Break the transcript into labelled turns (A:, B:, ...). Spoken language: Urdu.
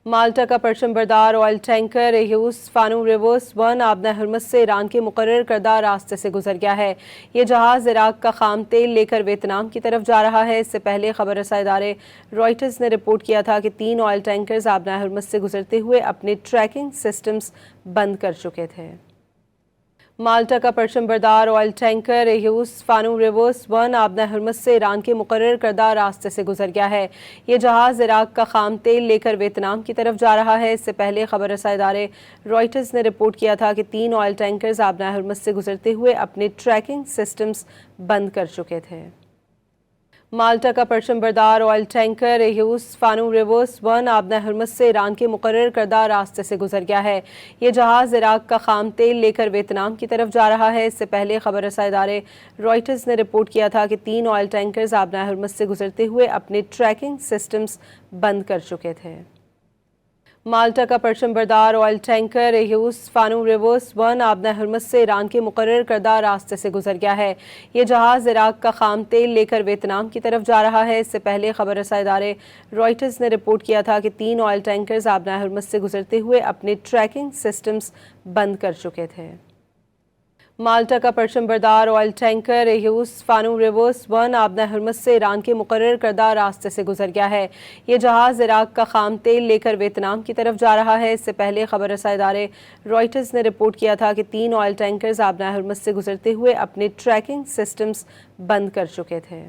A: مالٹا کا پرچم بردار آئل ٹینکر ایہوس فانو ریورس 1 آبنہ ہرمز سے ایران کے مقرر کردہ راستے سے گزر گیا ہے۔ یہ جہاز عراق کا خام تیل لے کر ویتنام کی طرف جا رہا ہے۔ اس سے پہلے خبر رساں ادارے رائٹرز نے رپورٹ کیا تھا کہ 3 آئل ٹینکرز آبنہ ہرمز سے گزرتے ہوئے اپنے ٹریکنگ سسٹمز بند کر چکے تھے۔ مالٹا کا پرچم بردار آئل ٹینکر ایہوس فانو ریورس 1 آبنہ ہرمز سے ایران کے مقرر کردہ راستے سے گزر گیا ہے۔ یہ جہاز عراق کا خام تیل لے کر ویتنام کی طرف جا رہا ہے۔ اس سے پہلے خبر رساں ادارے رائٹرز نے رپورٹ کیا تھا کہ 3 آئل ٹینکرز آبنہ ہرمز سے گزرتے ہوئے اپنے ٹریکنگ سسٹمز بند کر چکے تھے۔ مالٹا کا پرچم بردار آئل ٹینکر ایہوس فانو ریورس 1 آبنہ ہرمز سے ایران کے مقرر کردہ راستے سے گزر گیا ہے۔ یہ جہاز عراق کا خام تیل لے کر ویتنام کی طرف جا رہا ہے۔ اس سے پہلے خبر رساں ادارے رائٹرز نے رپورٹ کیا تھا کہ 3 آئل ٹینکرز آبنہ ہرمز سے گزرتے ہوئے اپنے ٹریکنگ سسٹمز بند کر چکے تھے۔ مالٹا کا پرچم بردار آئل ٹینکر ایہوس فانو ریورس 1 آبنہ ہرمز سے ایران کے مقرر کردہ راستے سے گزر گیا ہے۔ یہ جہاز عراق کا خام تیل لے کر ویتنام کی طرف جا رہا ہے۔ اس سے پہلے خبر رساں ادارے رائٹرز نے رپورٹ کیا تھا کہ 3 آئل ٹینکرز آبنہ ہرمز سے گزرتے ہوئے اپنے ٹریکنگ سسٹمز بند کر چکے تھے۔ مالٹا کا پرچم بردار آئل ٹینکر ایہوس فانو ریورس 1 آبنہ ہرمز سے ایران کے مقرر کردہ راستے سے گزر گیا ہے۔ یہ جہاز عراق کا خام تیل لے کر ویتنام کی طرف جا رہا ہے۔ اس سے پہلے خبر رساں ادارے رائٹرز نے رپورٹ کیا تھا کہ 3 آئل ٹینکرز آبنہ ہرمز سے گزرتے ہوئے اپنے ٹریکنگ سسٹمز بند کر چکے تھے۔